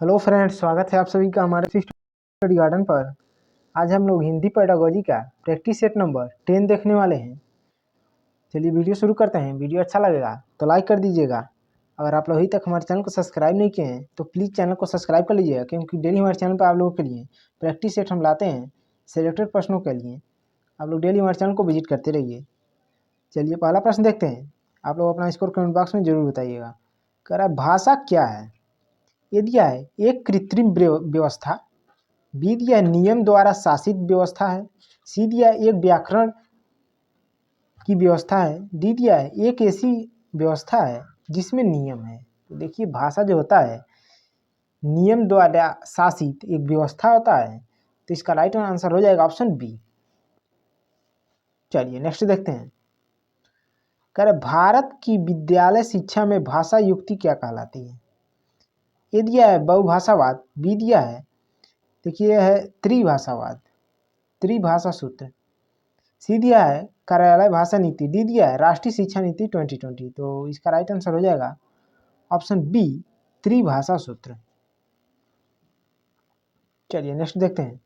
Hello friends, स्वागत है आप सभी का हमारे स्टडी गार्डन पर। आज हम लोग हिंदी पेडागोजी का प्रैक्टिस सेट नंबर 10 देखने वाले हैं। चलिए वीडियो शुरू करते हैं। वीडियो अच्छा लगेगा तो लाइक कर दीजिएगा। अगर आप लोग अभी तक हमारे चैनल को सब्सक्राइब नहीं किए हैं तो प्लीज़ चैनल को सब्सक्राइब कर लीजिएगा, क्योंकि डेली हमारे चैनल पर आप लोगों के लिए प्रैक्टिस सेट हम लाते हैं सिलेक्टेड प्रश्नों के लिए। आप लोग डेली हमारे चैनल को विजिट करते रहिए। चलिए पहला प्रश्न देखते हैं। आप लोग अपना स्कोर कमेंट बॉक्स में जरूर बताइएगा। कह रहा है भाषा क्या है। ये दिया है एक कृत्रिम व्यवस्था, बी दिया नियम द्वारा शासित व्यवस्था है, सी दिया एक व्याकरण की व्यवस्था है, डी दिया है एक ऐसी व्यवस्था है जिसमें नियम है। तो देखिए भाषा जो होता है नियम द्वारा शासित एक व्यवस्था होता है, तो इसका राइट आंसर हो जाएगा ऑप्शन बी। चलिए नेक्स्ट देखते हैं। कह रहे भारत की विद्यालय शिक्षा में भाषा युक्ति क्या कहलाती है। ये दिया है बहुभाषावाद, बी दिया है देखिए है त्रिभाषावाद, त्रिभाषा सूत्र, सी दिया है कार्यालय भाषा नीति, डी दिया है राष्ट्रीय शिक्षा नीति 2020। तो इसका राइट आंसर हो जाएगा ऑप्शन बी त्रिभाषा सूत्र। चलिए नेक्स्ट देखते हैं।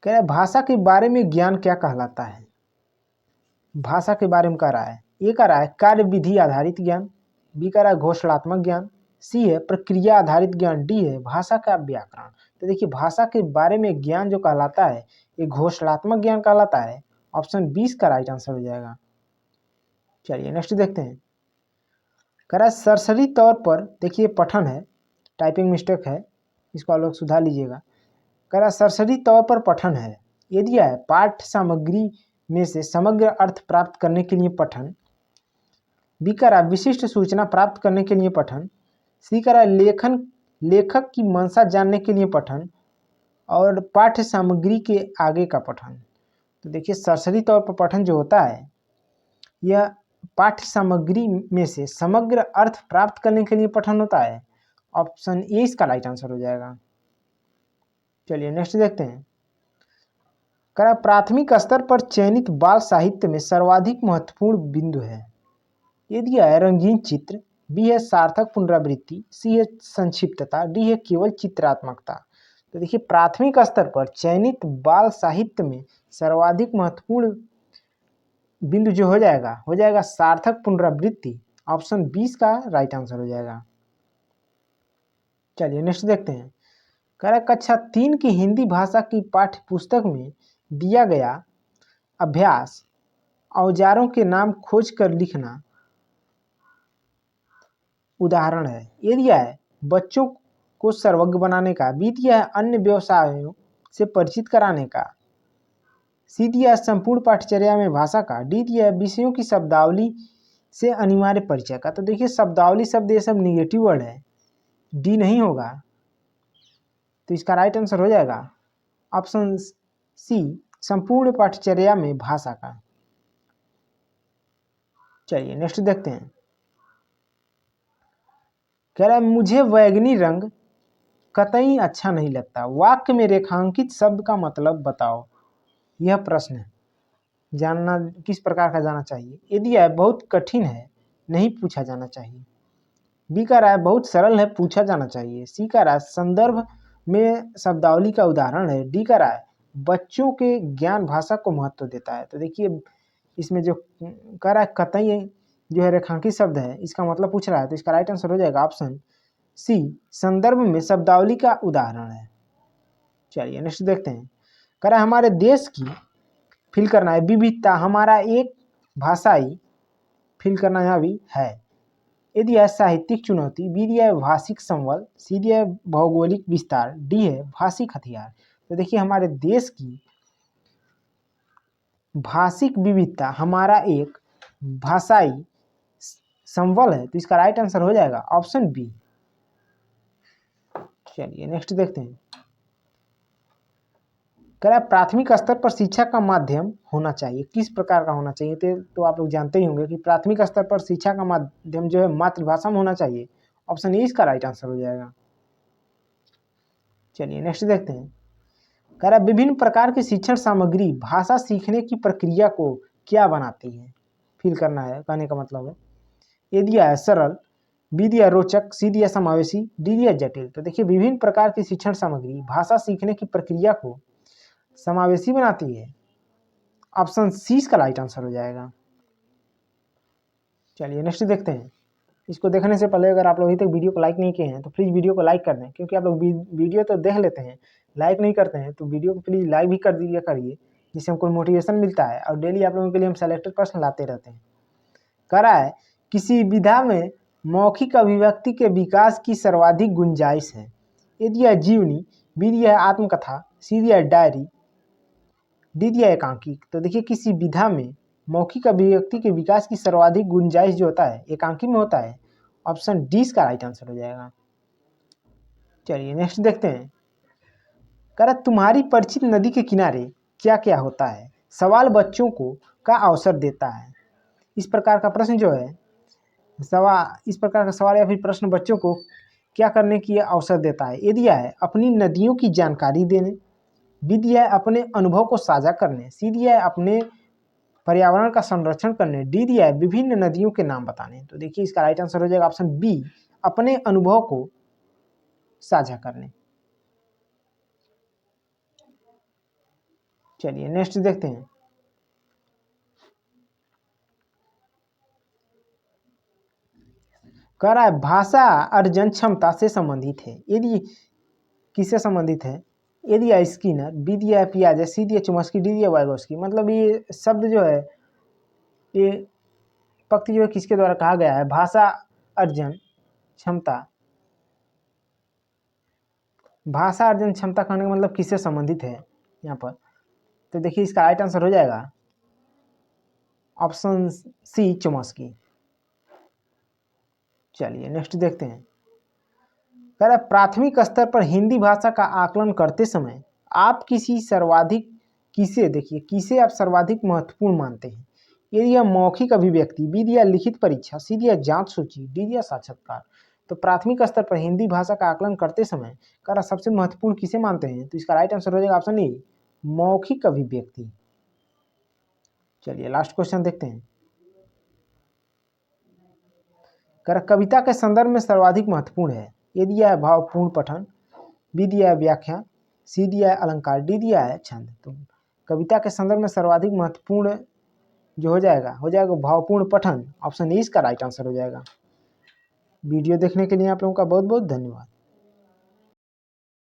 कह रहा है भाषा के बारे में ज्ञान क्या कहलाता है। भाषा के बारे में कह रहा है, ए कह रहा है कार्य विधि आधारित ज्ञान, बी कह रहा है घोषणात्मक ज्ञान, सी है प्रक्रिया आधारित ज्ञान, डी है भाषा का व्याकरण। तो देखिए भाषा के बारे में ज्ञान जो कहलाता है ये घोषणात्मक ज्ञान कहलाता है। ऑप्शन 20 का राइट आंसर हो जाएगा। चलिए नेक्स्ट देखते हैं। कह रहा है सरसरी तौर पर देखिए पठन है, टाइपिंग मिस्टेक है, इसको आप लोग सुधार लीजिएगा। कह रहा है सरसरी तौर पर पठन है। ये दिया है पाठ्य सामग्री में से समग्र अर्थ प्राप्त करने के लिए पठन, बी कह रहा है विशिष्ट सूचना प्राप्त करने के लिए पठन, सी कह रहा है लेखक की मंशा जानने के लिए पठन, और पाठ्य सामग्री के आगे का पठन। तो देखिए सरसरी तौर पर पठन जो होता है यह पाठ्य सामग्री में से समग्र अर्थ प्राप्त करने के लिए पठन होता है। ऑप्शन ए इसका राइट आंसर हो जाएगा। चलिए नेक्स्ट देखते हैं। कह रहा प्राथमिक स्तर पर चयनित बाल साहित्य में सर्वाधिक महत्वपूर्ण बिंदु है। ये दिया है रंगीन चित्र, बी है सार्थक पुनरावृत्ति, सी है संक्षिप्तता, डी है केवल चित्रात्मकता। तो देखिए प्राथमिक स्तर पर चयनित बाल साहित्य में सर्वाधिक महत्वपूर्ण बिंदु जो हो जाएगा सार्थक पुनरावृत्ति। ऑप्शन 20 का राइट आंसर हो जाएगा। चलिए नेक्स्ट देखते हैं। कह रहा कक्षा 3 की हिंदी भाषा की पाठ्य पुस्तक में दिया गया अभ्यास औजारों के नाम खोज कर लिखना उदाहरण है। ये दिया है बच्चों को सर्वज्ञ बनाने का, बी दिया है अन्य व्यवसायों से परिचित कराने का, सी दिया है संपूर्ण पाठ्यचर्या में भाषा का, डी दिया है विषयों की शब्दावली से अनिवार्य परिचय का। तो देखिए शब्दावली शब्द ये सब निगेटिव वर्ड है, डी नहीं होगा। तो इसका राइट आंसर हो जाएगा ऑप्शन सी संपूर्ण पाठ्यचर्या में भाषा का। चलिए नेक्स्ट देखते हैं। कह रहा है मुझे बैंगनी रंग कतई अच्छा नहीं लगता, वाक्य में रेखांकित शब्द का मतलब बताओ। यह प्रश्न है, जानना किस प्रकार का जाना चाहिए। यदि यह बहुत कठिन है नहीं पूछा जाना चाहिए, बी कह रहा है बहुत सरल है पूछा जाना चाहिए, सी कह रहा है संदर्भ में शब्दावली का उदाहरण है, डी कह रहा है बच्चों के ज्ञान भाषा को महत्व देता है। तो देखिए इसमें जो कह रहा है कतई जो है रेखांकित शब्द है इसका मतलब पूछ रहा है, तो इसका राइट आंसर हो जाएगा ऑप्शन सी संदर्भ में शब्दावली का उदाहरण है। चलिए नेक्स्ट देखते हैं। कह रहा है हमारे देश की फिल करना है विविधता हमारा एक भाषाई फिल करना यहाँ भी है। ये दिया है साहित्यिक चुनौती, बी दिया है भाषिक संबल, सी दिया है भौगोलिक विस्तार, डी है भाषिक हथियार। तो देखिए हमारे देश की भाषिक विविधता हमारा एक भाषाई संबल है, तो इसका राइट आंसर हो जाएगा ऑप्शन बी। चलिए नेक्स्ट देखते हैं। कह रहा है प्राथमिक स्तर पर शिक्षा का माध्यम होना चाहिए, किस प्रकार का होना चाहिए। तो आप लोग जानते ही होंगे कि प्राथमिक स्तर पर शिक्षा का माध्यम जो है मातृभाषा में होना चाहिए। ऑप्शन ए इसका राइट आंसर हो जाएगा। चलिए नेक्स्ट देखते हैं। कह रहा है विभिन्न प्रकार की शिक्षण सामग्री भाषा सीखने की प्रक्रिया को क्या बनाती है। फील करना है कहने का मतलब है। ये दिया है सरल, बी दिया रोचक, सी दिया समावेशी, डी दिया जटिल। तो देखिए विभिन्न प्रकार की शिक्षण सामग्री भाषा सीखने की प्रक्रिया को समावेशी बनाती है। ऑप्शन सी इसका राइट आंसर हो जाएगा। चलिए नेक्स्ट देखते हैं। इसको देखने से पहले अगर आप लोग अभी तक वीडियो को लाइक नहीं किए हैं तो प्लीज़ वीडियो को लाइक कर दें, क्योंकि आप लोग वीडियो तो देख लेते हैं, लाइक नहीं करते हैं, तो वीडियो को प्लीज़ लाइक भी कर दीजिए करिए, जिससे हमको मोटिवेशन मिलता है और डेली आप लोगों के लिए हम सेलेक्टेड प्रश्न लाते रहते हैं। कह रहा है किसी विधा में मौखिक अभिव्यक्ति के विकास की सर्वाधिक गुंजाइश है। ए दिया है जीवनी, बी दिया है आत्मकथा, सी दिया है डायरी, डी दिया है एकांकी। तो देखिए किसी विधा में मौखिक अभिव्यक्ति के विकास की सर्वाधिक गुंजाइश जो होता है एकांकी में होता है। ऑप्शन डी इसका राइट आंसर हो जाएगा। चलिए नेक्स्ट देखते हैं। कह रहा तुम्हारी परिचित नदी के किनारे क्या क्या होता है। सवाल बच्चों को का अवसर देता है। इस प्रकार का प्रश्न जो है इस प्रकार का सवाल या फिर प्रश्न बच्चों को क्या करने की अवसर देता है। ये दिया है अपनी नदियों की जानकारी देने, बी दिया है अपने अनुभव को साझा करने, सी दिया है अपने पर्यावरण का संरक्षण करने, डी दिया है विभिन्न नदियों के नाम बताने। तो देखिए इसका राइट आंसर हो जाएगा ऑप्शन बी, अपने अनुभव को साझा करने। चलिए नेक्स्ट देखते हैं। कह रहा है भाषा अर्जन क्षमता से संबंधित है। यदि किससे संबंधित है। ए दिया है स्किनर, बी दिया है पियाजे, सी दिया चुमस्की, डी दिया वाइगोस्की। मतलब ये शब्द जो है ये पंक्ति जो है किसके द्वारा कहा गया है। भाषा अर्जन क्षमता, भाषा अर्जन क्षमता कहने का मतलब किससे संबंधित है यहाँ पर। तो देखिए इसका राइट आंसर हो जाएगा ऑप्शन सी चुमस्की। चलिए नेक्स्ट देखते हैं। कह रहा है प्राथमिक स्तर पर हिंदी भाषा का आकलन करते समय आप किसे आप सर्वाधिक महत्वपूर्ण मानते हैं। ये दिया मौखिक अभिव्यक्ति, बी दिया लिखित परीक्षा, सी दिया जांच सूची, डी दिया साक्षात्कार। तो प्राथमिक स्तर पर हिंदी भाषा का आकलन करते समय कह रहा सबसे महत्वपूर्ण किसे मानते हैं। तो इसका राइट आंसर हो जाएगा ऑप्शन ए, मौखिक अभिव्यक्ति। चलिए लास्ट क्वेश्चन देखते हैं। कह रहा कविता के संदर्भ में सर्वाधिक महत्वपूर्ण है। ये दिया है भावपूर्ण पठन, बी दिया है व्याख्या, सी दिया है अलंकार, डी दिया है छंद। तो कविता के संदर्भ में सर्वाधिक महत्वपूर्ण जो हो जाएगा भावपूर्ण पठन। ऑप्शन ए इसका राइट आंसर हो जाएगा। वीडियो देखने के लिए आप लोगों का बहुत बहुत धन्यवाद।